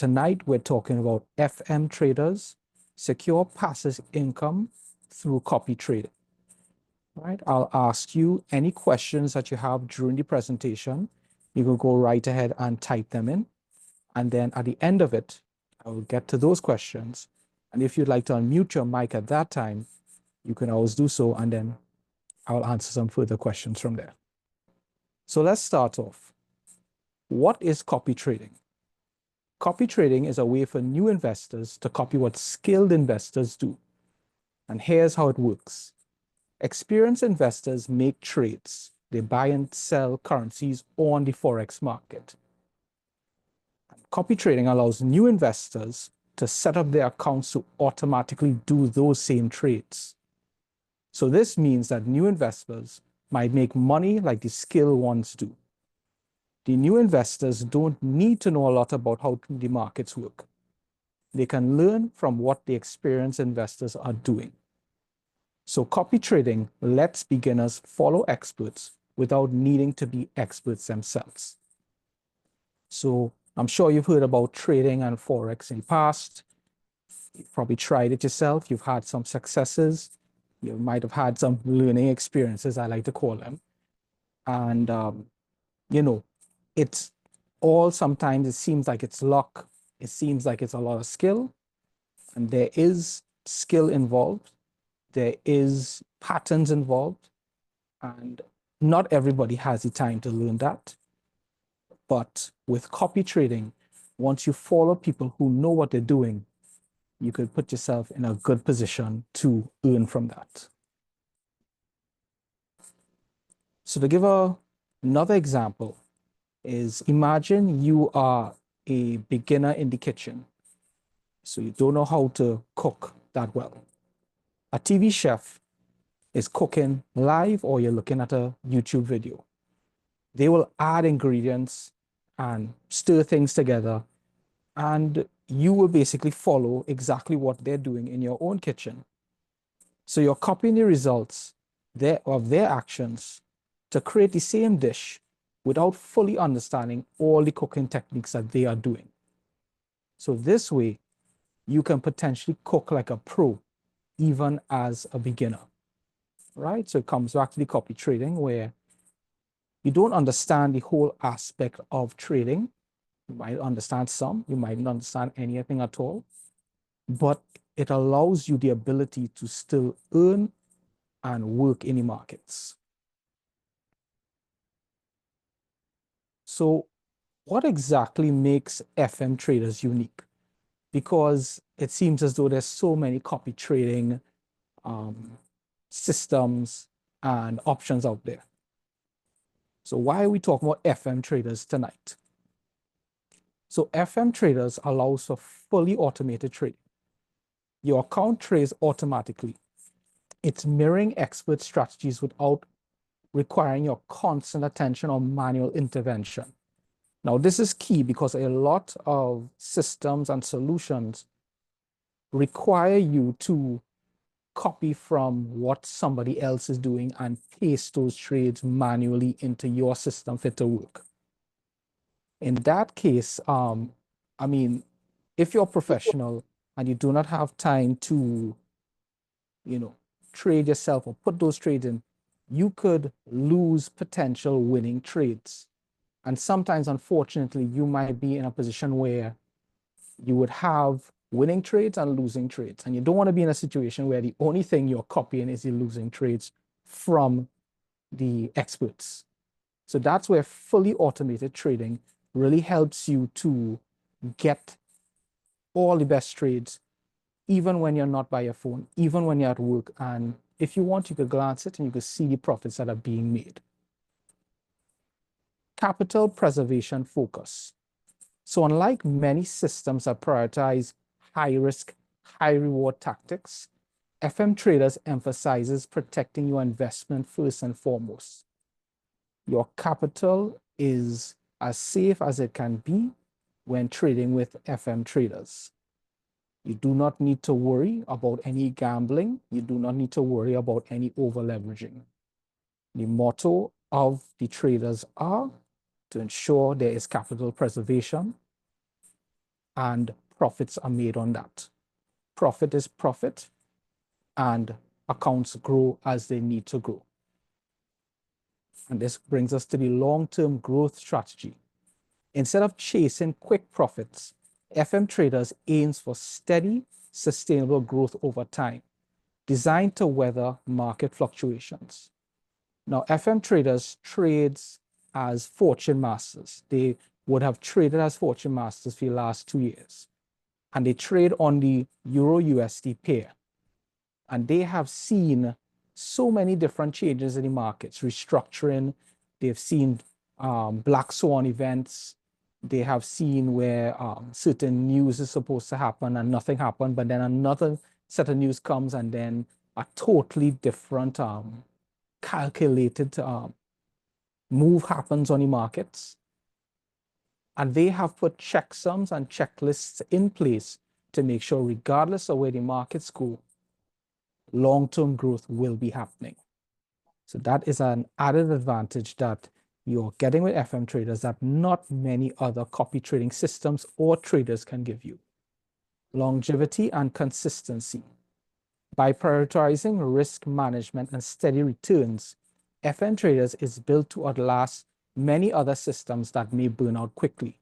tonight we're talking about FM Traderz, secure passive income through copy trading. Right? I'll ask you any questions that you have during the presentation. You can go right ahead and type them in. And then at the end of it, I will get to those questions. And if you'd like to unmute your mic at that time, you can always do so. And then I'll answer some further questions from there. So let's start off. What is copy trading? Copy trading is a way for new investors to copy what skilled investors do. And here's how it works. Experienced investors make trades. They buy and sell currencies on the forex market. Copy trading allows new investors to set up their accounts to automatically do those same trades. So this means that new investors might make money like the skilled ones do. The new investors don't need to know a lot about how the markets work. They can learn from what the experienced investors are doing. So copy trading lets beginners follow experts without needing to be experts themselves. So I'm sure you've heard about trading and forex in the past. You've probably tried it yourself. You've had some successes. You might have had some learning experiences, I like to call them. And, it's all sometimes it seems like it's luck. It seems like it's a lot of skill. And there is skill involved. There is patterns involved. And not everybody has the time to learn that. But with copy trading, once you follow people who know what they're doing, you could put yourself in a good position to earn from that. So to give another example is imagine you are a beginner in the kitchen. So you don't know how to cook that well. A TV chef is cooking live or you're looking at a YouTube video. They will add ingredients and stir things together, and you will basically follow exactly what they're doing in your own kitchen. So you're copying the results of their actions to create the same dish without fully understanding all the cooking techniques that they are doing. So this way, you can potentially cook like a pro, even as a beginner, right? So it comes back to the copy trading where you don't understand the whole aspect of trading. You might understand some, you might not understand anything at all, but it allows you the ability to still earn and work in the markets. So what exactly makes FM Traderz unique? Because it seems as though there's so many copy trading systems and options out there. So why are we talking about FM Traderz tonight? So FM Traderz allows for fully automated trading. Your account trades automatically. It's mirroring expert strategies without requiring your constant attention or manual intervention. Now, this is key because a lot of systems and solutions require you to copy from what somebody else is doing and paste those trades manually into your system for it to work. In that case, if you're a professional and you do not have time to, trade yourself or put those trades in, you could lose potential winning trades. And sometimes, unfortunately, you might be in a position where you would have winning trades and losing trades. And you don't want to be in a situation where the only thing you're copying is the losing trades from the experts. So that's where fully automated trading really helps you to get all the best trades, even when you're not by your phone, even when you're at work. And if you want, you could glance it and you could see the profits that are being made. Capital preservation focus. So unlike many systems that prioritize high risk, high reward tactics, FM Traderz emphasizes protecting your investment first and foremost. Your capital is as safe as it can be when trading with FM Traderz. You do not need to worry about any gambling. You do not need to worry about any over leveraging. The motto of the traders are to ensure there is capital preservation, and profits are made on that. Profit is profit, and accounts grow as they need to grow. And this brings us to the long-term growth strategy. Instead of chasing quick profits, FM Traderz aims for steady, sustainable growth over time, designed to weather market fluctuations. Now, FM Traderz trades as fortune masters. They would have traded as fortune masters for the last 2 years. And they trade on the Euro USD pair. And they have seen so many different changes in the markets, restructuring. They've seen black swan events. They have seen where certain news is supposed to happen and nothing happened, but then another set of news comes and then a totally different calculated move happens on the markets. And they have put checksums and checklists in place to make sure, regardless of where the markets go, long-term growth will be happening. So that is an added advantage that you're getting with FM Traderz that not many other copy trading systems or traders can give you. Longevity and consistency. By prioritizing risk management and steady returns, FM Traderz is built to outlast many other systems that may burn out quickly.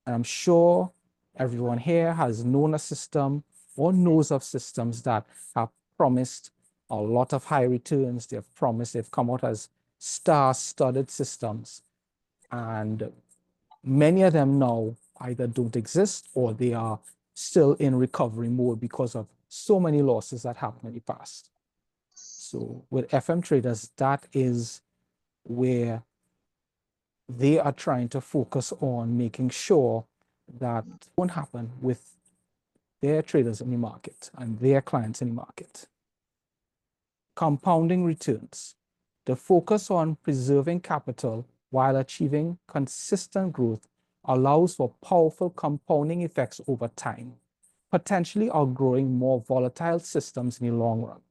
And I'm sure everyone here has known a system or knows of systems that have promised a lot of high returns. They've come out as star-studded systems. And many of them now either don't exist or they are still in recovery mode because of so many losses that happened in the past. So with FM Traderz, that is where they are trying to focus on making sure that won't happen with their traders in the market and their clients in the market. Compounding returns. The focus on preserving capital while achieving consistent growth allows for powerful compounding effects over time, potentially outgrowing more volatile systems in the long run.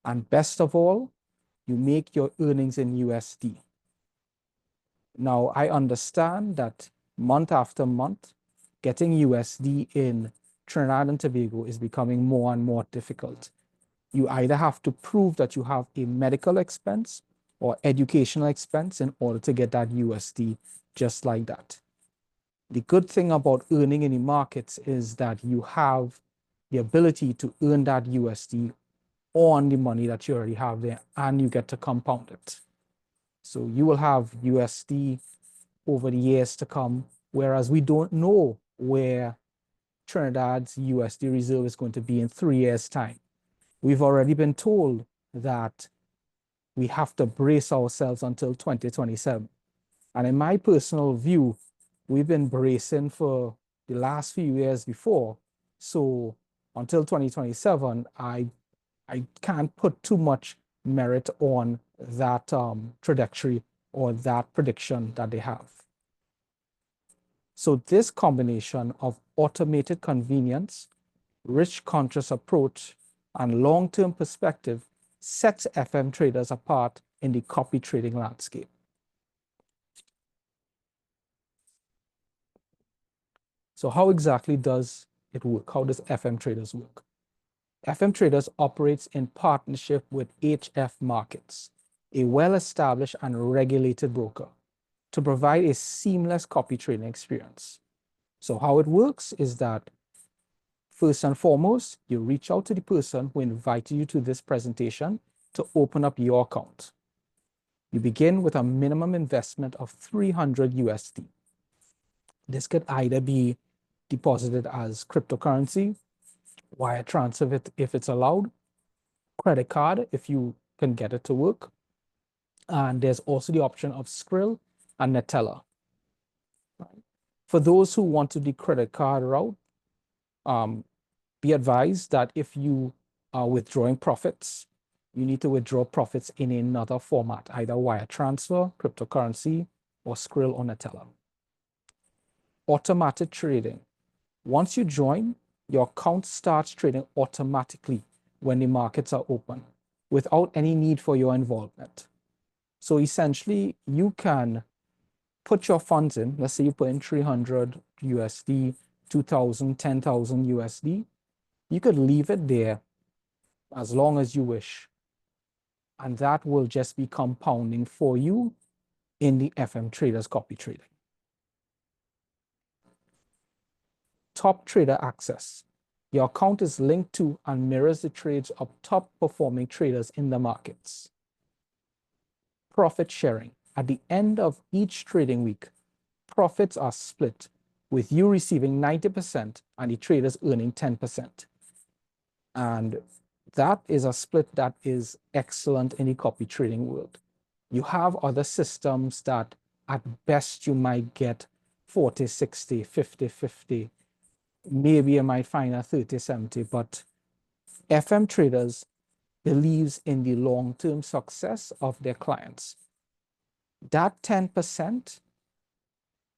And best of all, you make your earnings in USD. Now, I understand that month after month, getting USD in Trinidad and Tobago is becoming more and more difficult. You either have to prove that you have a medical expense or educational expense in order to get that USD just like that. The good thing about earning in the markets is that you have the ability to earn that USD on the money that you already have there, and you get to compound it. So you will have USD over the years to come, whereas we don't know where Trinidad's USD reserve is going to be in 3 years' time. We've already been told that we have to brace ourselves until 2027. And in my personal view, we've been bracing for the last few years before. So until 2027, I can't put too much merit on that trajectory or that prediction that they have. So this combination of automated convenience, rich conscious approach, and long-term perspective sets FM Traderz apart in the copy trading landscape. So how exactly does it work? How does FM Traderz work? FM Traderz operates in partnership with HF Markets, a well-established and regulated broker, to provide a seamless copy trading experience. So how it works is that first and foremost, you reach out to the person who invited you to this presentation to open up your account. You begin with a minimum investment of 300 USD. This could either be deposited as cryptocurrency, wire transfer if it's allowed, credit card if you can get it to work, and there's also the option of Skrill and Neteller. For those who want to do the credit card route, be advised that if you are withdrawing profits, you need to withdraw profits in another format, either wire transfer, cryptocurrency, or Skrill or Neteller. Automatic trading. Once you join, your account starts trading automatically when the markets are open, without any need for your involvement. So essentially, you can put your funds in. Let's say you put in 300 USD 2,000, 10,000 USD, you could leave it there as long as you wish. And that will just be compounding for you in the FM Traderz copy trading. Top trader access. Your account is linked to and mirrors the trades of top performing traders in the markets. Profit sharing. At the end of each trading week, profits are split, with you receiving 90% and the traders earning 10%. And that is a split that is excellent in the copy trading world. You have other systems that at best you might get 40, 60, 50, 50. Maybe you might find a 30, 70, but FM Traderz believes in the long-term success of their clients. That 10%,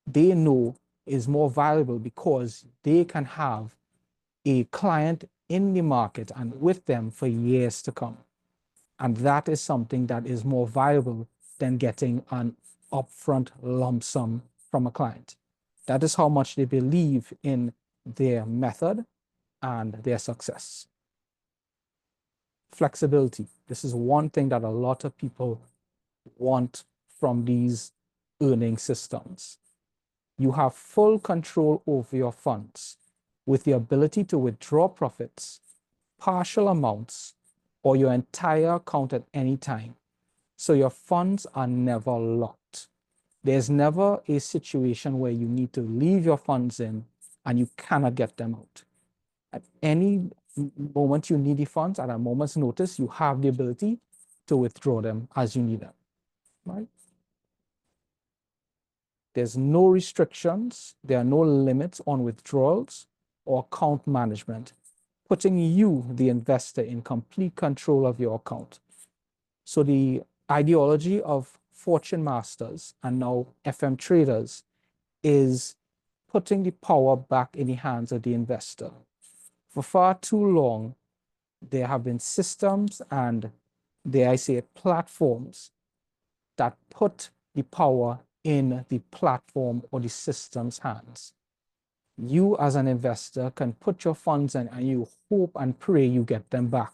they know is more valuable because they can have a client in the market and with them for years to come. And that is something that is more valuable than getting an upfront lump sum from a client. That is how much they believe in their method and their success. Flexibility. This is one thing that a lot of people want from these earning systems. You have full control over your funds with the ability to withdraw profits, partial amounts, or your entire account at any time. So your funds are never locked. There's never a situation where you need to leave your funds in and you cannot get them out. At any moment you need the funds, at a moment's notice, you have the ability to withdraw them as you need them, right? There's no restrictions. There are no limits on withdrawals or account management, putting you, the investor, in complete control of your account. So the ideology of Fortune Masters and now FM Traderz is putting the power back in the hands of the investor. For far too long, there have been systems and, dare I say, platforms that put the power in the platform or the system's hands. You as an investor can put your funds in and you hope and pray you get them back.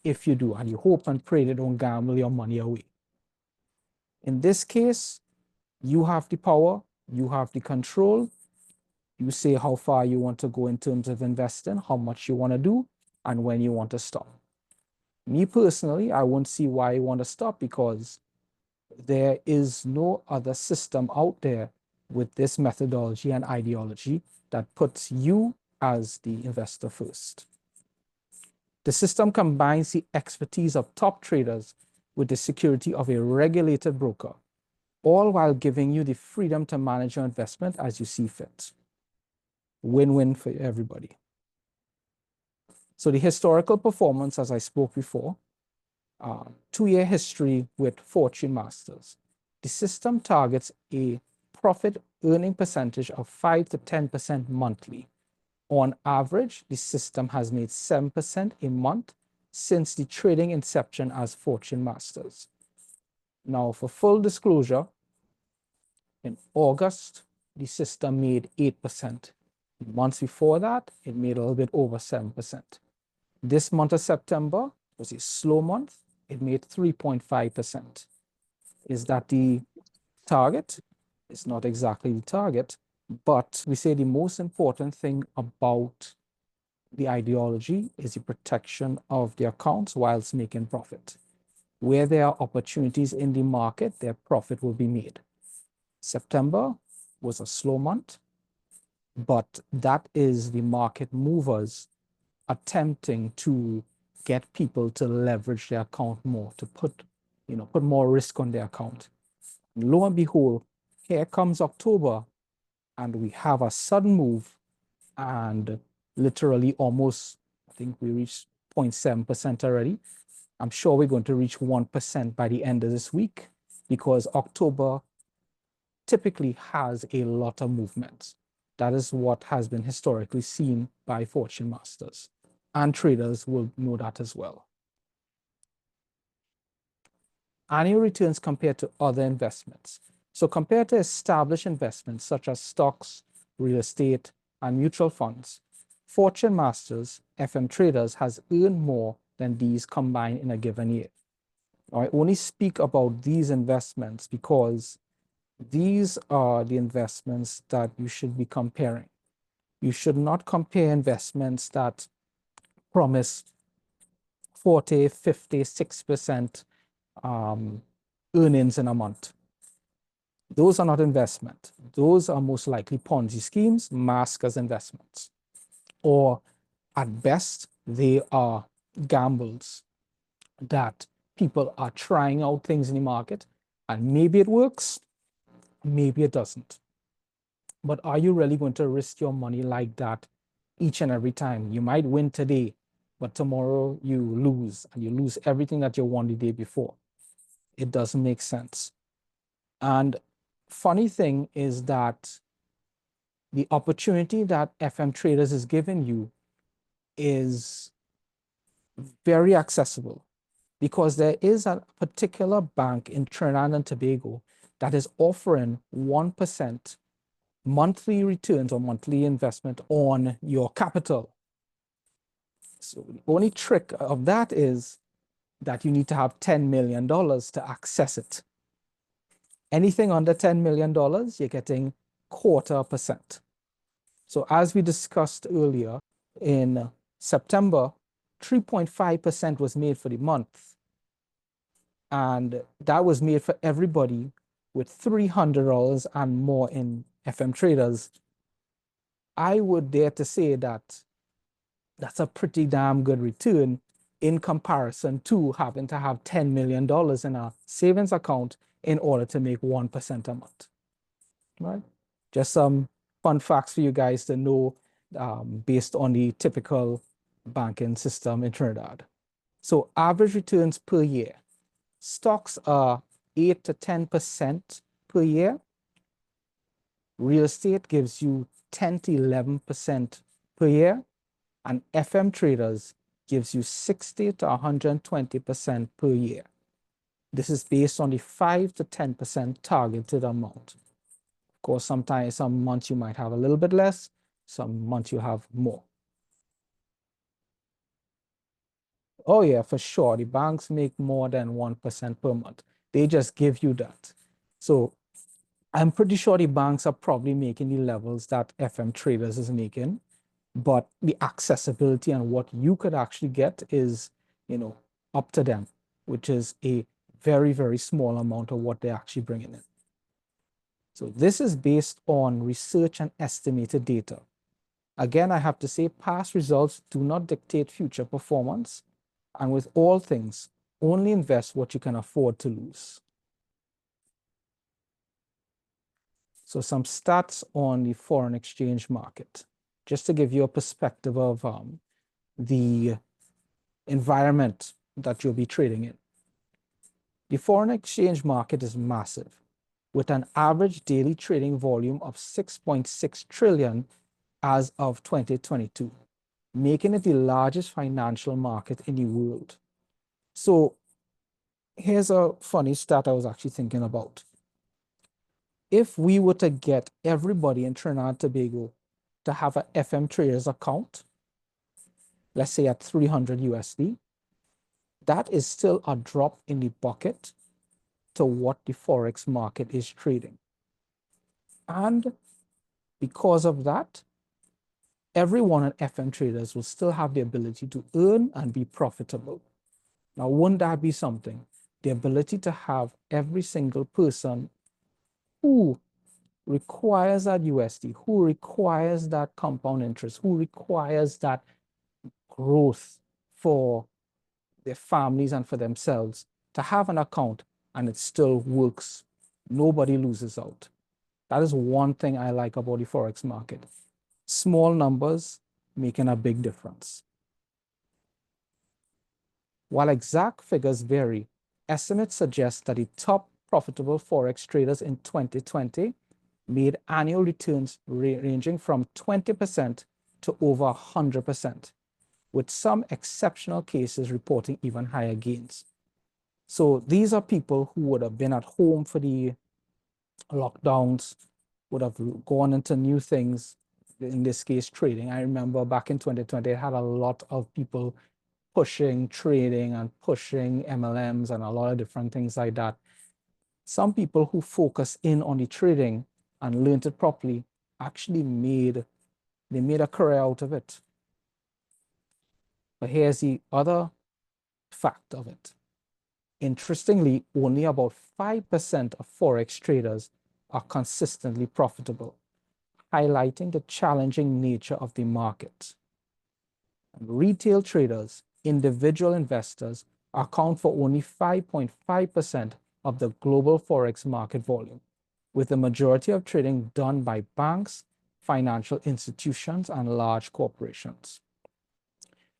If you do, and you hope and pray they don't gamble your money away. In this case, you have the power, you have the control. You say how far you want to go in terms of investing, how much you want to do, and when you want to stop. Me personally, I won't see why you want to stop because there is no other system out there with this methodology and ideology that puts you as the investor first. The system combines the expertise of top traders with the security of a regulated broker, all while giving you the freedom to manage your investment as you see fit. Win-win for everybody. So the historical performance, as I spoke before, 2-year history with Fortune Masters. The system targets a profit earning percentage of 5 to 10% monthly. On average, the system has made 7% a month since the trading inception as Fortune Masters. Now, for full disclosure, in August, the system made 8%. Months before that, it made a little bit over 7%. This month of September was a slow month. It made 3.5%. Is that the target? It's not exactly the target, but we say the most important thing about the ideology is the protection of the accounts whilst making profit. Where there are opportunities in the market, their profit will be made. September was a slow month, but that is the market movers attempting to get people to leverage their account more, to put more risk on their account. And lo and behold, here comes October, and we have a sudden move, and literally almost, I think we reached 0.7% already. I'm sure we're going to reach 1% by the end of this week because October typically has a lot of movement. That is what has been historically seen by Fortune Masters, and traders will know that as well. Annual returns compared to other investments. So compared to established investments such as stocks, real estate, and mutual funds, Fortune Masters, FM Traderz has earned more than these combined in a given year. I only speak about these investments because these are the investments that you should be comparing. You should not compare investments that promise 40, 50, 6% earnings in a month. Those are not investment. Those are most likely Ponzi schemes masked as investments. Or at best, they are gambles that people are trying out things in the market, and maybe it works, maybe it doesn't. But are you really going to risk your money like that each and every time? You might win today, but tomorrow you lose, and you lose everything that you won the day before. It doesn't make sense. And funny thing is that the opportunity that FM Traderz is giving you is very accessible, because there is a particular bank in Trinidad and Tobago that is offering 1% monthly returns or monthly investment on your capital. So the only trick of that is that you need to have $10 million to access it. Anything under $10 million, you're getting 0.25%. So as we discussed earlier, in September, 3.5% was made for the month. And that was made for everybody with $300 and more in FM Traderz. I would dare to say that that's a pretty damn good return in comparison to having to have $10 million in a savings account in order to make 1% a month, right? Just some fun facts for you guys to know based on the typical banking system in Trinidad. So average returns per year. Stocks are 8 to 10% per year. Real estate gives you 10 to 11% per year. And FM Traderz gives you 60 to 120% per year. This is based on the 5 to 10% targeted amount. Of course, sometimes some months you might have a little bit less, some months you have more. Oh yeah, for sure. The banks make more than 1% per month. They just give you that. So I'm pretty sure the banks are probably making the levels that FM Traderz is making, but the accessibility and what you could actually get is, up to them, which is a very, very small amount of what they're actually bringing in. So this is based on research and estimated data. Again, I have to say past results do not dictate future performance. And with all things, only invest what you can afford to lose. So some stats on the foreign exchange market, just to give you a perspective of the environment that you'll be trading in. The foreign exchange market is massive, with an average daily trading volume of 6.6 trillion as of 2022, making it the largest financial market in the world. So here's a funny stat I was actually thinking about. If we were to get everybody in Trinidad and Tobago to have an FM Traderz account, let's say at 300 USD, that is still a drop in the bucket to what the forex market is trading. And because of that, everyone at FM Traderz will still have the ability to earn and be profitable. Now, wouldn't that be something? The ability to have every single person who requires that USD, who requires that compound interest, who requires that growth for their families and for themselves, to have an account and it still works. Nobody loses out. That is one thing I like about the forex market. Small numbers making a big difference. While exact figures vary, estimates suggest that the top profitable forex traders in 2020 made annual returns ranging from 20% to over 100%, with some exceptional cases reporting even higher gains. So these are people who would have been at home for the lockdowns, would have gone into new things, in this case, trading. I remember back in 2020, it had a lot of people pushing trading and pushing MLMs and a lot of different things like that. Some people who focus in on the trading and learned it properly actually made a career out of it. But here's the other fact of it. Interestingly, only about 5% of forex traders are consistently profitable, highlighting the challenging nature of the market. Retail traders, individual investors, account for only 5.5% of the global forex market volume, with the majority of trading done by banks, financial institutions, and large corporations.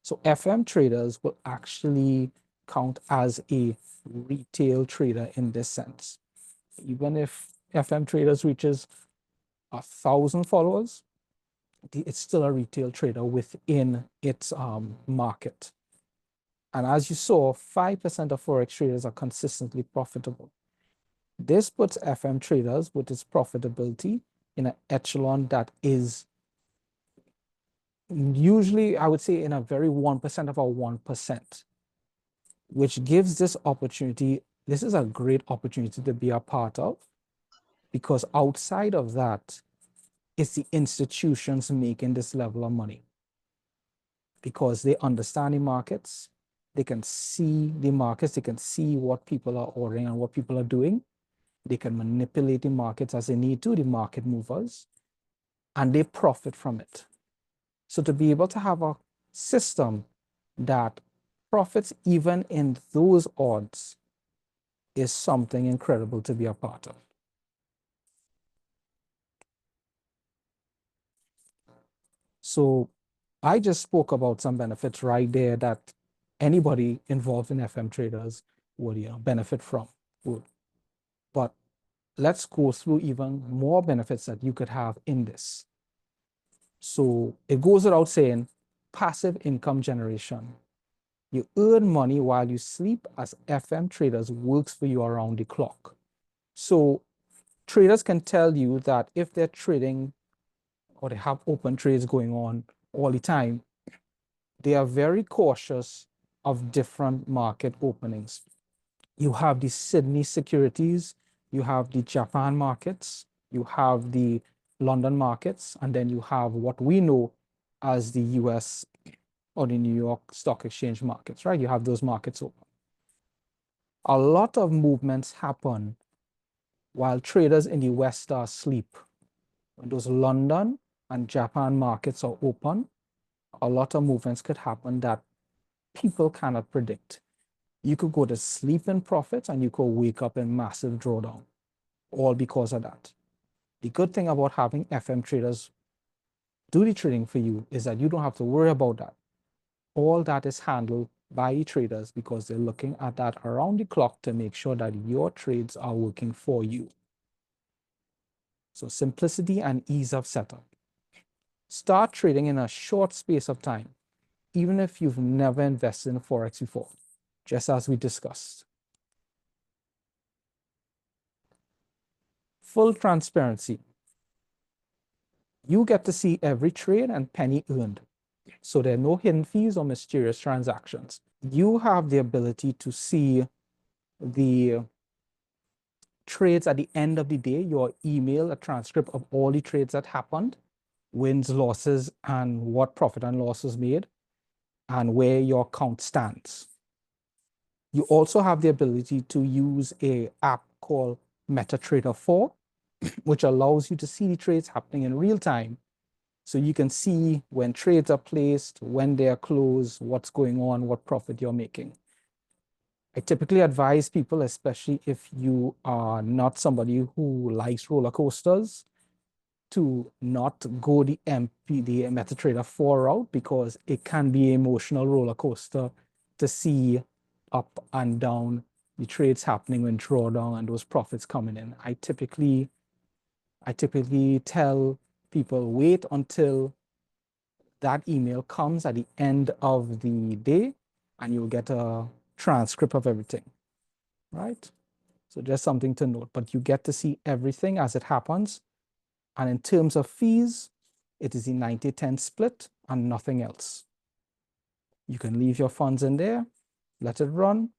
So FM traders will actually count as a retail trader in this sense. Even if FM traders reaches 1,000 followers, it's still a retail trader within its market. And as you saw, 5% of forex traders are consistently profitable. This puts FM traders with its profitability in an echelon that is usually, I would say, in a very 1% of our 1%, which gives this opportunity. This is a great opportunity to be a part of, because outside of that, it's the institutions making this level of money, because they understand the markets, they can see the markets, they can see what people are ordering and what people are doing. They can manipulate the markets as they need to, the market movers, and they profit from it. So to be able to have a system that profits even in those odds is something incredible to be a part of. So I just spoke about some benefits right there that anybody involved in FM Traderz would benefit from. But let's go through even more benefits that you could have in this. So it goes without saying, passive income generation. You earn money while you sleep, as FM Traderz works for you around the clock. So traders can tell you that if they're trading or they have open trades going on all the time, they are very cautious of different market openings. You have the Sydney securities, you have the Japan markets, you have the London markets, and then you have what we know as the US or the New York Stock Exchange markets, right? You have those markets open. A lot of movements happen while traders in the West are asleep. When those London and Japan markets are open, a lot of movements could happen that people cannot predict. You could go to sleep in profits and you could wake up in massive drawdown, all because of that. The good thing about having FM traders do the trading for you is that you don't have to worry about that. All that is handled by the traders, because they're looking at that around the clock to make sure that your trades are working for you. So simplicity and ease of setup. Start trading in a short space of time, even if you've never invested in forex before, just as we discussed. Full transparency. You get to see every trade and penny earned. So there are no hidden fees or mysterious transactions. You have the ability to see the trades at the end of the day, your email, a transcript of all the trades that happened, wins, losses, and what profit and loss was made, and where your account stands. You also have the ability to use an app called MetaTrader 4, which allows you to see the trades happening in real time. So you can see when trades are placed, when they are closed, what's going on, what profit you're making. I typically advise people, especially if you are not somebody who likes roller coasters, to not go the MetaTrader 4 route, because it can be an emotional roller coaster to see up and down the trades happening when drawdown and those profits coming in. I typically tell people, wait until that email comes at the end of the day and you'll get a transcript of everything, right? So just something to note, but you get to see everything as it happens. And in terms of fees, It is the 90-10 split and nothing else. You can leave your funds in there, let it run,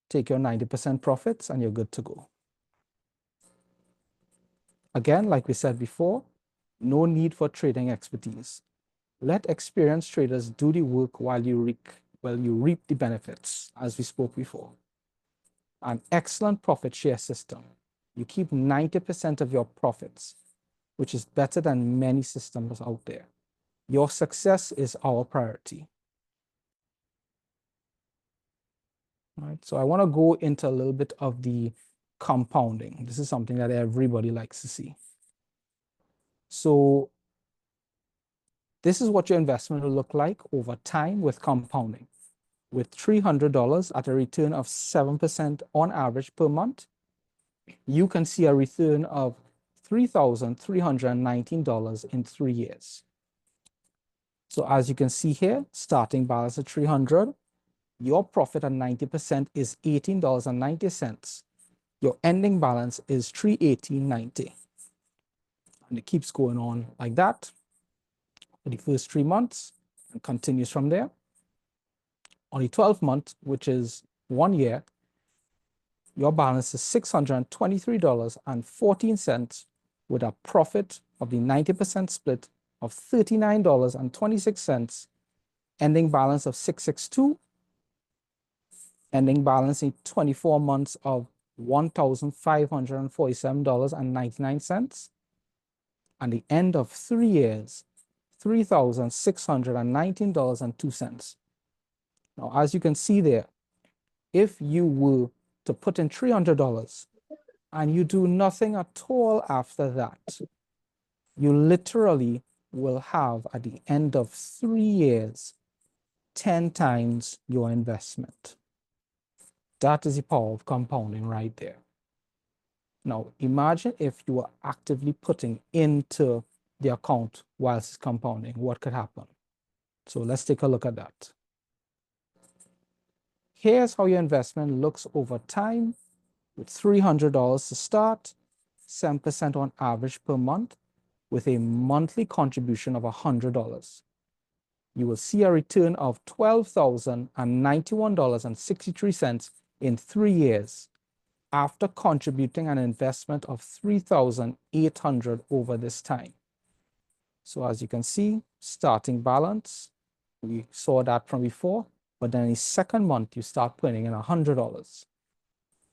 take your 90% profits, and you're good to go. Again, like we said before, no need for trading expertise. Let experienced traders do the work while you reap the benefits, as we spoke before. An excellent profit share system. You keep 90% of your profits, which is better than many systems out there. Your success is our priority. All right, so I want to go into a little bit of the compounding. This is something that everybody likes to see. So this is what your investment will look like over time with compounding. With $300 at a return of 7% on average per month, you can see a return of $3,319 in 3 years. So as you can see here, starting balance at 300, your profit at 90% is $18.90. Your ending balance is $318.90. And it keeps going on like that for the first 3 months and continues from there. On the 12th month, which is 1 year, your balance is $623.14 with a profit of the 90% split of $39.26, ending balance of $662, ending balance in 24 months of $1,547.99, and the end of 3 years, $3,619.02. Now, as you can see there, if you were to put in $300 and you do nothing at all after that, you literally will have at the end of 3 years 10 times your investment. That is the power of compounding right there. Now, imagine if you were actively putting into the account whilst it's compounding, what could happen? So let's take a look at that. Here's how your investment looks over time with $300 to start, 7% on average per month, with a monthly contribution of $100. You will see a return of $12,091.63 in 3 years after contributing an investment of $3,800 over this time. So as you can see, starting balance, we saw that from before, but then in the second month, you start putting in $100.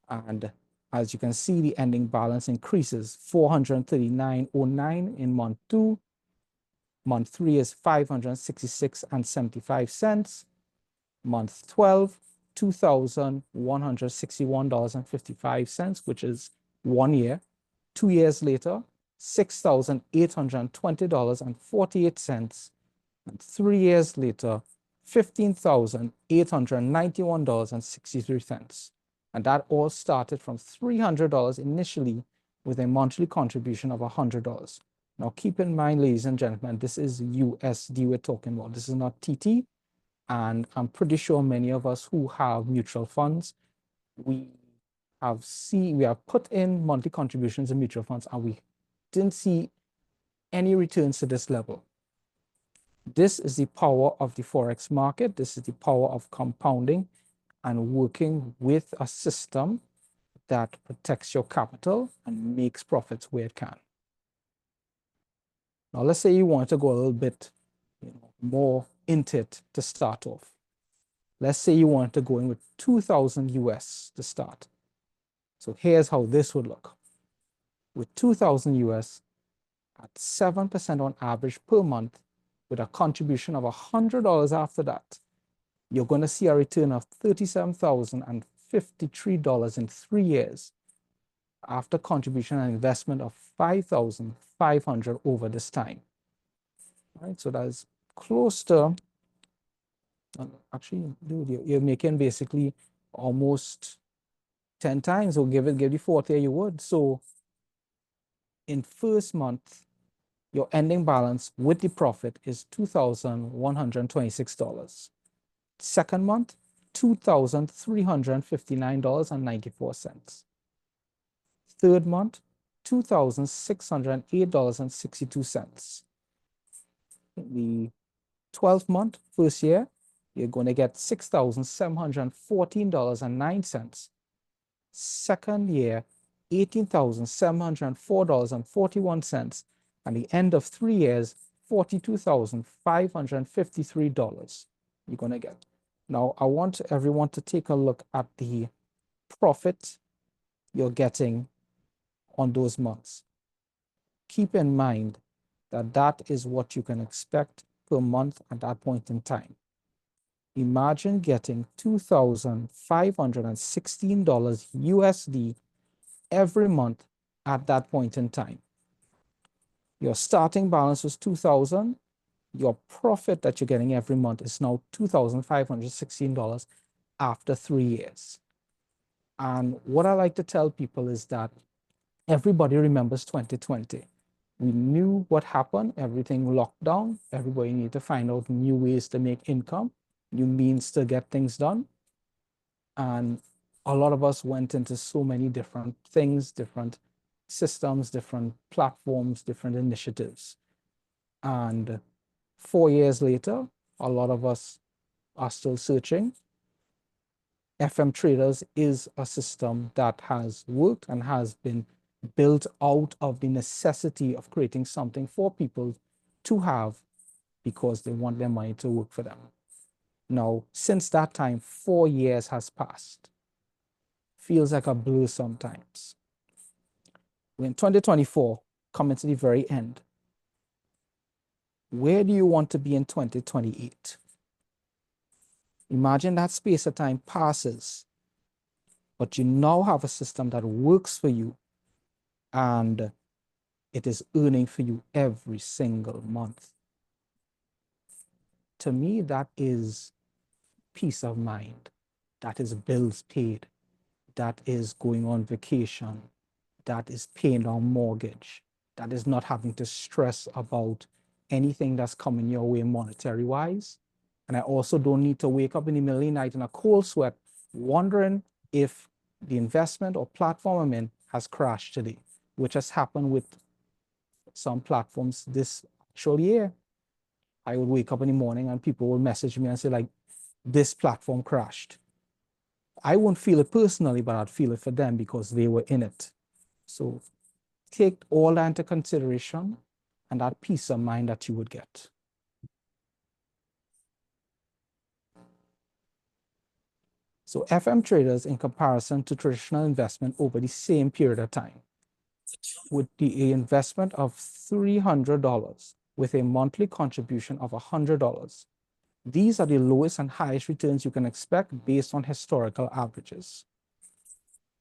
And as you can see, the ending balance increases $439.09 in month 2. Month 3 is $566.75. Month 12, $2,161.55, which is 1 year. 2 years later, $6,820.48. And 3 years later, $15,891.63. And that all started from $300 initially with a monthly contribution of $100. Now, keep in mind, ladies and gentlemen, this is USD we're talking about. This is not TT. And I'm pretty sure many of us who have mutual funds, we have put in monthly contributions in mutual funds, and we didn't see any returns to this level. This is the power of the forex market. This is the power of compounding and working with a system that protects your capital and makes profits where it can. Now, let's say you want to go a little bit more into it to start off. Let's say you want to go in with 2,000 US to start. So here's how this would look. With 2,000 US at 7% on average per month, with a contribution of $100 after that, you're going to see a return of $37,053 in 3 years after contribution and investment of $5,500 over this time. All right, so that's close to, actually, dude, you're making basically almost 10 times, or give you 40 you would. So in first month, your ending balance with the profit is $2,126. Second month, $2,359.94. Third month, $2,608.62. the 12-month first year, you're going to get $6,714.09. Second year, $18,704.41. And the end of 3 years, $42,553 you're going to get. Now, I want everyone to take a look at the profit you're getting on those months. Keep in mind that that is what you can expect per month at that point in time. Imagine getting $2,516 USD every month at that point in time. Your starting balance was $2,000. Your profit that you're getting every month is now $2,516 after 3 years. And what I like to tell people is that everybody remembers 2020. We knew what happened, everything locked down, everybody needed to find out new ways to make income, new means to get things done. And a lot of us went into so many different things, different systems, different platforms, different initiatives. And 4 years later, a lot of us are still searching. FM Traderz is a system that has worked and has been built out of the necessity of creating something for people to have because they want their money to work for them. Now, since that time, 4 years has passed. Feels like a blur sometimes. We're in 2024, coming to the very end. Where do you want to be in 2028? Imagine that space of time passes, but you now have a system that works for you and it is earning for you every single month. To me, that is peace of mind. That is bills paid. That is going on vacation. That is paying down mortgage. That is not having to stress about anything that's coming your way monetary wise. And I also don't need to wake up in the middle of the night in a cold sweat wondering if the investment or platform I'm in has crashed today, which has happened with some platforms this actual year. I would wake up in the morning and people will message me and say, like, this platform crashed. I won't feel it personally, but I'd feel it for them because they were in it. So take all that into consideration and that peace of mind that you would get. So FM Traderz, in comparison to traditional investment over the same period of time, would be an investment of $300 with a monthly contribution of $100. These are the lowest and highest returns you can expect based on historical averages.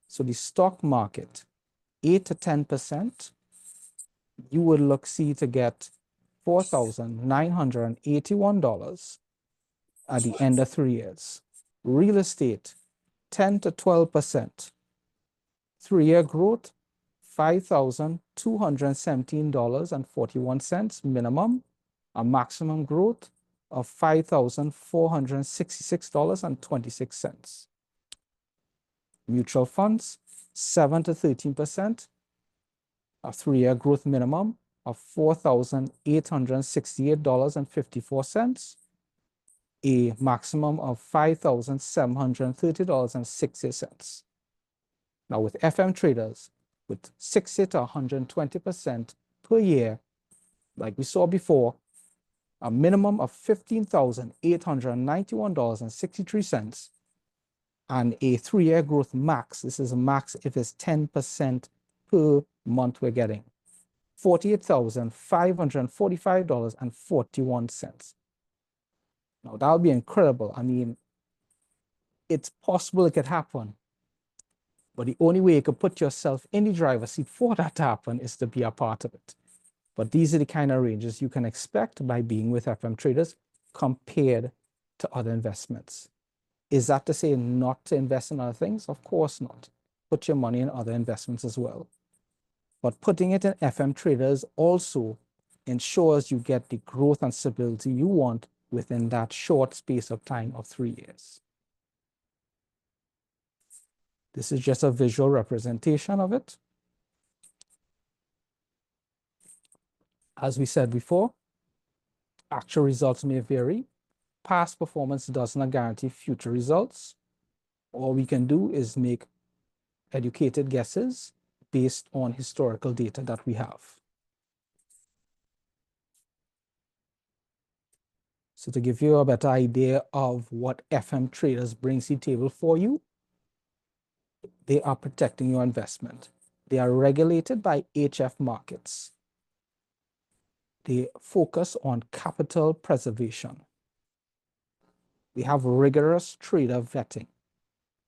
So the stock market, 8 to 10%, you would see to get $4,981 at the end of 3 years. Real estate, 10 to 12%. 3-year growth, $5,217.41 minimum, a maximum growth of $5,466.26. Mutual funds, 7 to 13%, a 3-year growth minimum of $4,868.54, a maximum of $5,730.60. Now with FM Traderz, with 60 to 120% per year, like we saw before, a minimum of $15,891.63, and a 3-year growth max. This is a max if it's 10% per month we're getting. $48,545.41. Now that would be incredible. I mean, it's possible it could happen, but the only way you could put yourself in the driver's seat for that to happen is to be a part of it. But these are the kind of ranges you can expect by being with FM Traderz compared to other investments. Is that to say not to invest in other things? Of course not. Put your money in other investments as well. But putting it in FM Traderz also ensures you get the growth and stability you want within that short space of time of 3 years. This is just a visual representation of it. As we said before, Actual results may vary. Past performance does not guarantee future results. All we can do is make educated guesses based on historical data that we have. So to give you a better idea of what FM Traderz brings to the table for you, they are protecting your investment. They are regulated by HF markets. They focus on capital preservation. They have rigorous trader vetting.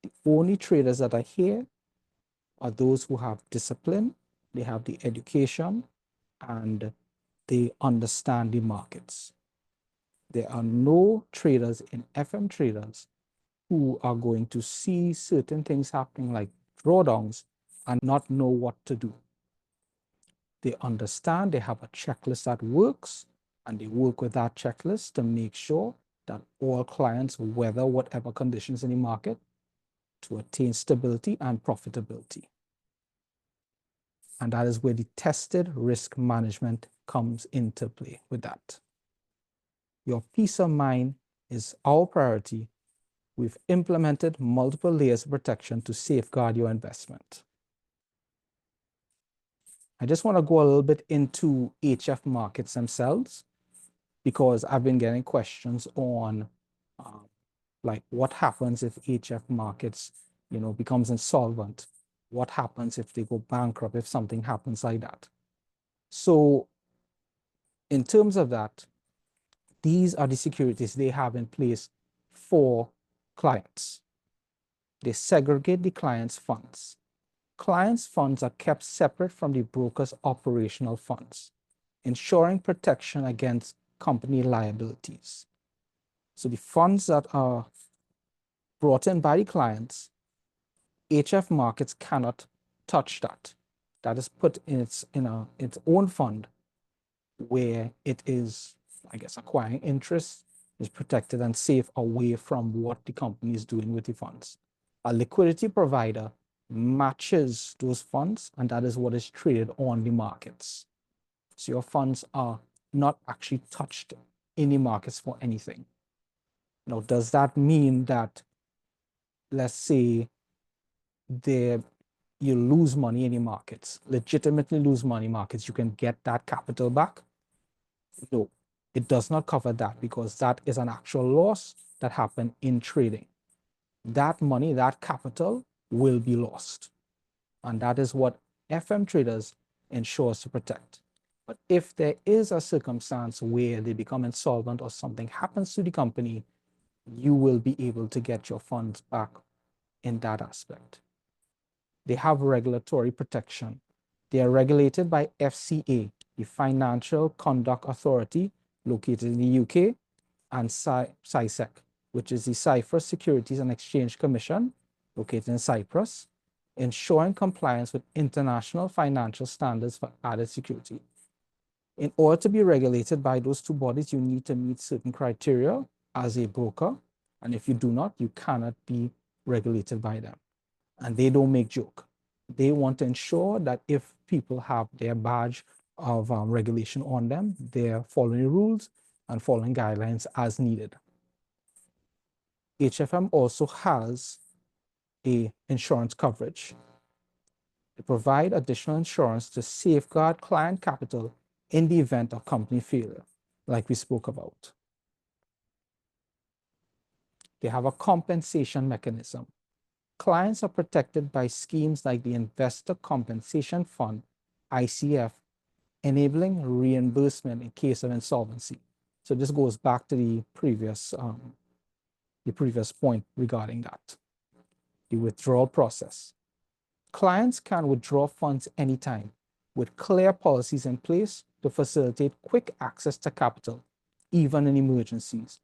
The only traders that are here are those who have discipline, they have the education, and they understand the markets. There are no traders in FM Traderz who are going to see certain things happening like drawdowns and not know what to do. They understand, they have a checklist that works, and they work with that checklist to make sure that all clients weather whatever conditions in the market to attain stability and profitability. And that is where the tested risk management comes into play with that. Your peace of mind is our priority. We've implemented multiple layers of protection to safeguard your investment. I just want to go a little bit into HF markets themselves, because I've been getting questions on like what happens if HF markets, becomes insolvent? What happens if they go bankrupt, if something happens like that? So in terms of that, these are the securities they have in place for clients. They segregate the client's funds. Clients' funds are kept separate from the broker's operational funds, ensuring protection against company liabilities. So the funds that are brought in by the clients, HF markets cannot touch that. That is put in its own fund where it is, I guess, acquiring interest, is protected and safe away from what the company is doing with the funds. A liquidity provider matches those funds, and that is what is traded on the markets. So your funds are not actually touched in the markets for anything. Now, does that mean that, let's say, you lose money in the markets, legitimately lose money in markets, you can get that capital back? No, it does not cover that, because that is an actual loss that happened in trading. That money, that capital will be lost. And that is what FM Traderz ensures to protect. But if there is a circumstance where they become insolvent or something happens to the company, you will be able to get your funds back in that aspect. They have regulatory protection. They are regulated by FCA, the Financial Conduct Authority, located in the UK, and CySEC, which is the Cyprus Securities and Exchange Commission, located in Cyprus, ensuring compliance with international financial standards for added security. In order to be regulated by those two bodies, you need to meet certain criteria as a broker, and if you do not, you cannot be regulated by them. And they don't make joke. They want to ensure that if people have their badge of regulation on them, they're following rules and following guidelines as needed. HFM also has a insurance coverage. They provide additional insurance to safeguard client capital in the event of company failure, like we spoke about. They have a compensation mechanism. Clients are protected by schemes like the Investor Compensation Fund, ICF, enabling reimbursement in case of insolvency. So this goes back to the previous point regarding that, the withdrawal process. Clients can withdraw funds anytime with clear policies in place to facilitate quick access to capital, even in emergencies.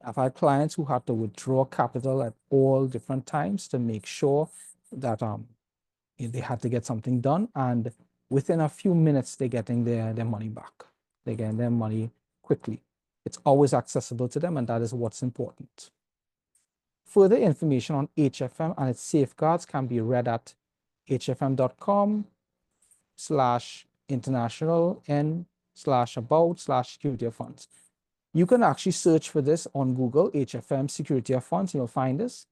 I've had clients who had to withdraw capital at all different times to make sure that they had to get something done, and within a few minutes, they're getting their money back. They're getting their money quickly. It's always accessible to them, and that is what's important. Further information on HFM and its safeguards can be read at hfm.com/international n/about/security of funds. You can actually search for this on Google, HFM Security of Funds, and you'll find this.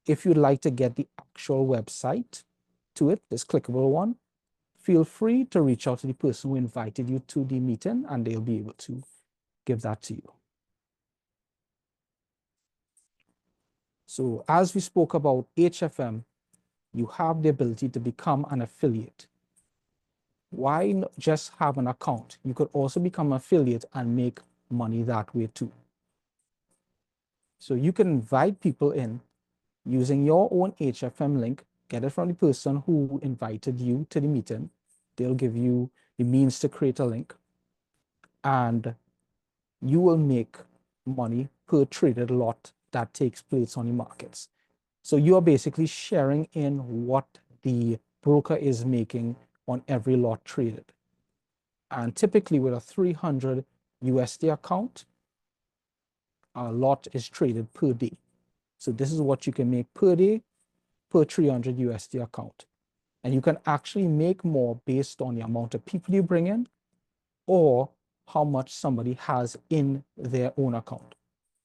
If you'd like to get the actual website to it, this clickable one, feel free to reach out to the person who invited you to the meeting, and they'll be able to give that to you. So as we spoke about HFM, you have the ability to become an affiliate. Why not just have an account? You could also become an affiliate and make money that way too. So you can invite people in using your own HFM link, get it from the person who invited you to the meeting. They'll give you the means to create a link, and you will make money per traded lot that takes place on the markets. So you are basically sharing in what the broker is making on every lot traded. And typically with a 300 USD account, a lot is traded per day. So this is what you can make per day per 300 USD account. And you can actually make more based on the amount of people you bring in or how much somebody has in their own account.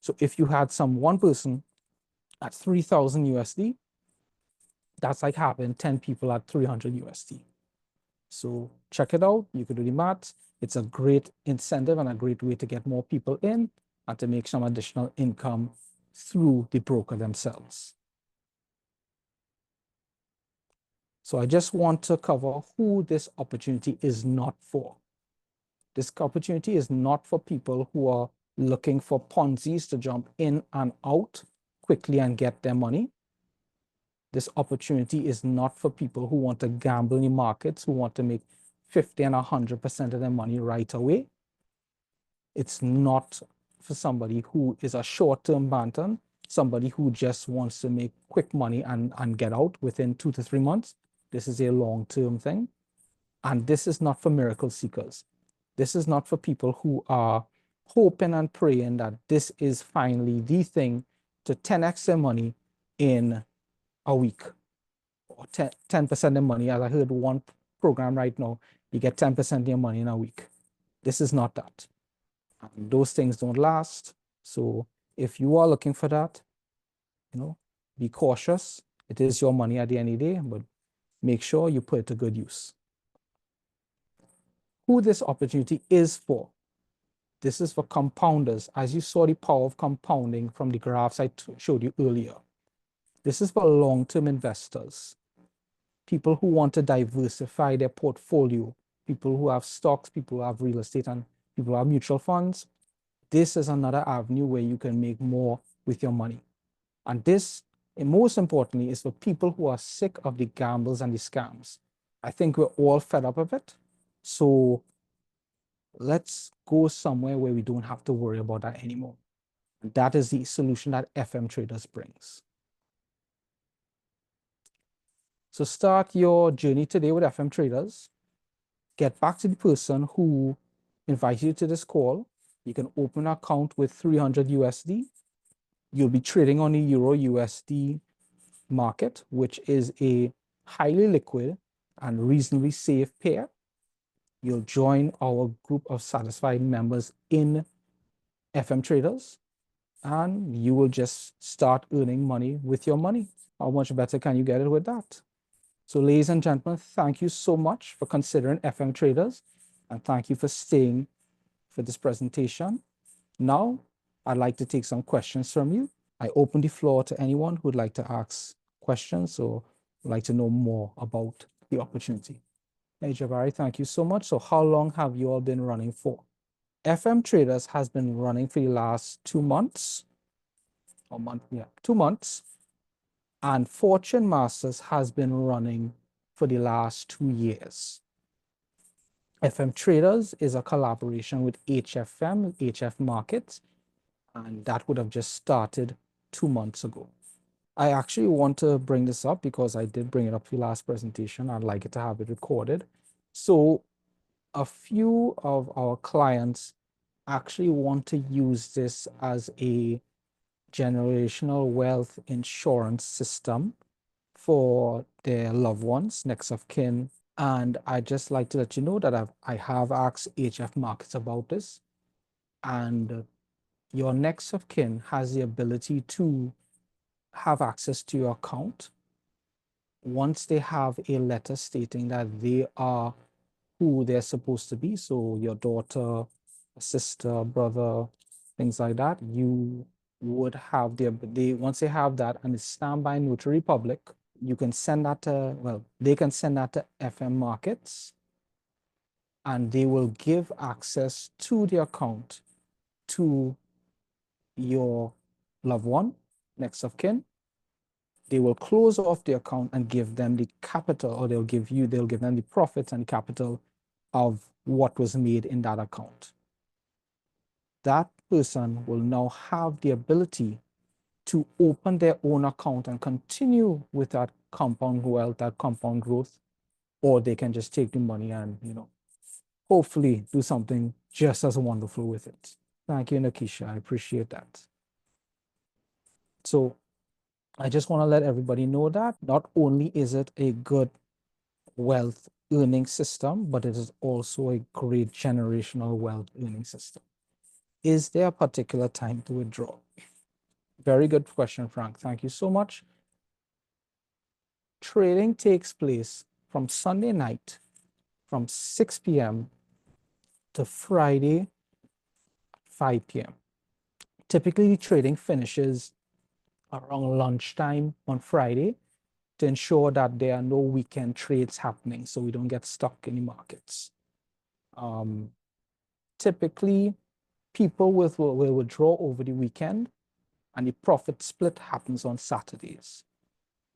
So if you had one person at 3,000 USD, that's like having 10 people at 300 USD. So check it out. You can do the math. It's a great incentive and a great way to get more people in and to make some additional income through the broker themselves. So I just want to cover who this opportunity is not for. This opportunity is not for people who are looking for Ponzi's to jump in and out quickly and get their money. This opportunity is not for people who want to gamble in the markets, who want to make 50 and 100% of their money right away. It's not for somebody who is a short-term bantam, somebody who just wants to make quick money and get out within 2 to 3 months. This is a long-term thing. And this is not for miracle seekers. This is not for people who are hoping and praying that this is finally the thing to 10x their money in a week, or 10% of their money. As I heard one program right now, you get 10% of your money in a week. This is not that. And those things don't last. So if you are looking for that, be cautious. It is your money at the end of the day, but make sure you put it to good use. Who this opportunity is for. This is for compounders. As you saw the power of compounding from the graphs I showed you earlier. This is for long-term investors, people who want to diversify their portfolio, people who have stocks, people who have real estate, and people who have mutual funds. This is another avenue where you can make more with your money. And this, and most importantly, is for people who are sick of the gambles and the scams. I think we're all fed up of it. So let's go somewhere where we don't have to worry about that anymore. And that is the solution that FM Traderz brings. So start your journey today with FM Traderz. Get back to the person who invited you to this call. You can open an account with 300 USD. You'll be trading on the Euro USD market, which is a highly liquid and reasonably safe pair. You'll join our group of satisfied members in FM Traderz, and you will just start earning money with your money. How much better can you get it with that? So ladies and gentlemen, thank you so much for considering FM Traderz, and thank you for staying for this presentation. Now, I'd like to take some questions from you. I open the floor to anyone who would like to ask questions or would like to know more about the opportunity. Hey, Jabari, thank you so much. So how long have you all been running for? FM Traderz has been running for the last 2 months. 2 months. And Fortune Masters has been running for the last 2 years. FM Traderz is a collaboration with HFM, HF Markets, and that would have just started 2 months ago. I actually want to bring this up because I did bring it up for the last presentation. I'd like it to have it recorded. So a few of our clients actually want to use this as a generational wealth insurance system for their loved ones, next of kin. And I'd just like to let you know that I have asked HF Markets about this. And your next of kin has the ability to have access to your account once they have a letter stating that they are who they're supposed to be. So your daughter, sister, brother, things like that, you would have once they have that and it's stamped by notary public, you can send that to, well, they can send that to FM Markets and they will give access to the account to your loved one, next of kin. They will close off the account and give them the capital, or they'll give them the profits and capital of what was made in that account. That person will now have the ability to open their own account and continue with that compound wealth, that compound growth, or they can just take the money and, hopefully do something just as wonderful with it. Thank you, Nakisha. I appreciate that. So I just want to let everybody know that not only is it a good wealth earning system, but it is also a great generational wealth earning system. Is there a particular time to withdraw? Very good question, Frank. Thank you so much. Trading takes place from Sunday night from 6 p.m. to Friday 5 p.m. Typically, trading finishes around lunchtime on Friday to ensure that there are no weekend trades happening so we don't get stuck in the markets. Typically, people will withdraw over the weekend and the profit split happens on Saturdays.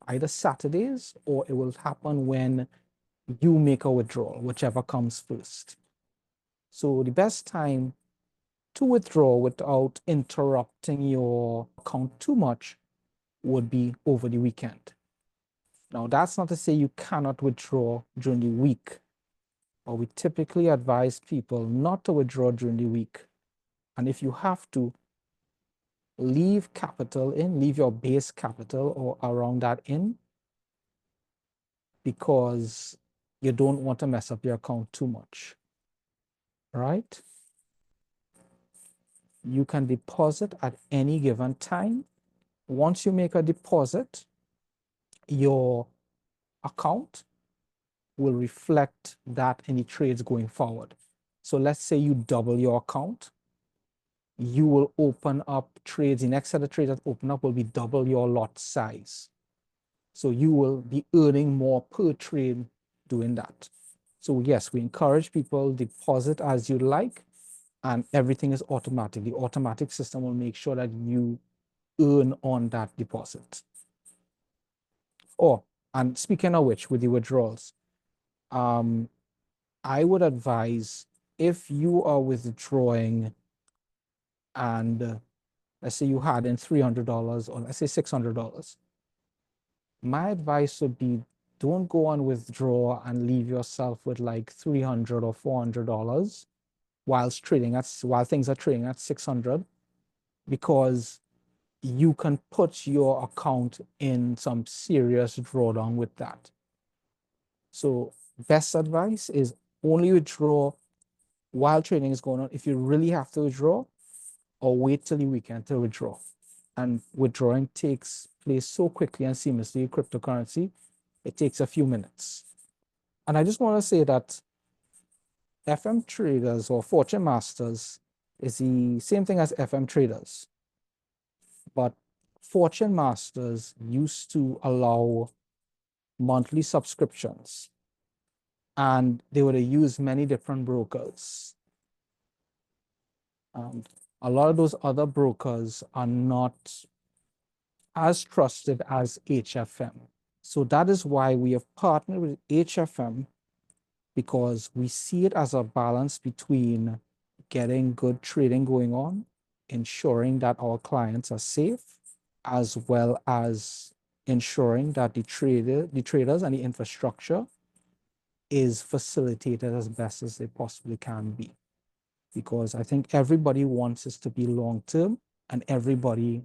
Either Saturdays or it will happen when you make a withdrawal, whichever comes first. So the best time to withdraw without interrupting your account too much would be over the weekend. Now, that's not to say you cannot withdraw during the week, but we typically advise people not to withdraw during the week. And if you have to, leave capital in, leave your base capital or around that in, because you don't want to mess up your account too much, right? You can deposit at any given time. Once you make a deposit, your account will reflect that in the trades going forward. So let's say you double your account, you will open up trades. The next set of trades that open up will be double your lot size. So you will be earning more per trade doing that. So yes, we encourage people deposit as you like, and everything is automatic. The automatic system will make sure that you earn on that deposit. Oh, and speaking of which, with the withdrawals, I would advise if you are withdrawing and let's say you had in $300 or let's say $600, my advice would be don't go on withdraw and leave yourself with like $300 or $400 while things are trading at 600, because you can put your account in some serious drawdown with that. So best advice is only withdraw while trading is going on. If you really have to withdraw, or wait till the weekend to withdraw. And withdrawing takes place so quickly and seamlessly. Cryptocurrency, it takes a few minutes. And I just want to say that FM Traderz or Fortune Masters is the same thing as FM Traderz. But Fortune Masters used to allow monthly subscriptions, and they would use many different brokers. And a lot of those other brokers are not as trusted as HFM. So that is why we have partnered with HFM, because we see it as a balance between getting good trading going on, ensuring that our clients are safe, as well as ensuring that the traders and the infrastructure is facilitated as best as they possibly can be. Because I think everybody wants this to be long-term, and everybody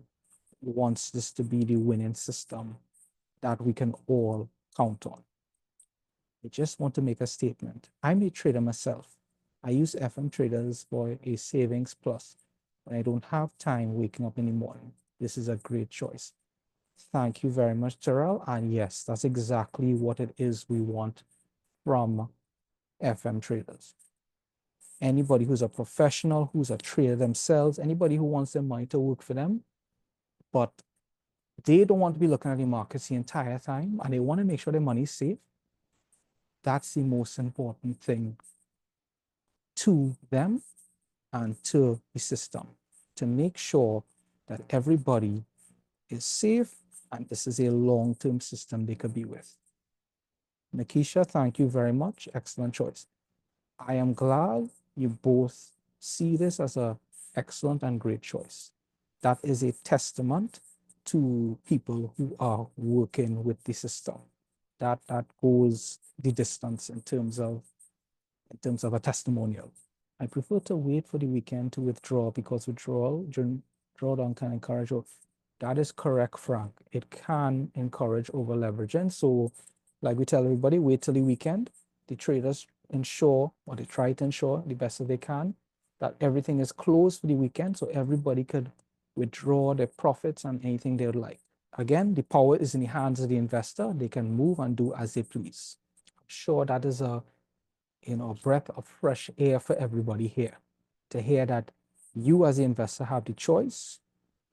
wants this to be the winning system that we can all count on. I just want to make a statement. I'm a trader myself. I use FM Traderz for a savings plus. when I don't have time waking up in the morning, this is a great choice. Thank you very much, Terrell. And yes, that's exactly what it is we want from FM Traderz. Anybody who's a professional, who's a trader themselves, anybody who wants their money to work for them, but they don't want to be looking at the markets the entire time and they want to make sure their money is safe. That's the most important thing to them and to the system, to make sure that everybody is safe and this is a long-term system they could be with. Nikisha, thank you very much. Excellent choice. I am glad you both see this as an excellent and great choice. That is a testament to people who are working with the system. That goes the distance in terms of a testimonial. I prefer to wait for the weekend to withdraw because withdrawal during drawdown can encourage. That is correct, Frank. It can encourage over leveraging. So, like we tell everybody, wait till the weekend. The traders ensure, or they try to ensure the best that they can, that everything is closed for the weekend so everybody could withdraw their profits and anything they would like. Again, the power is in the hands of the investor. They can move and do as they please. I'm sure that is a breath of fresh air for everybody here to hear that you as the investor have the choice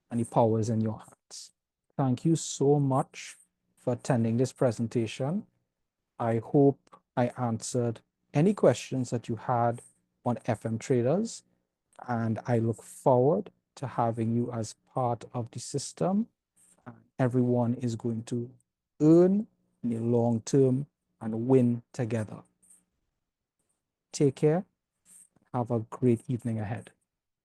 and the power is in your hands. Thank you so much for attending this presentation. I hope I answered any questions that you had on FM Traderz, and I look forward to having you as part of the system. Everyone is going to earn in the long term and win together. Take care. Have a great evening ahead.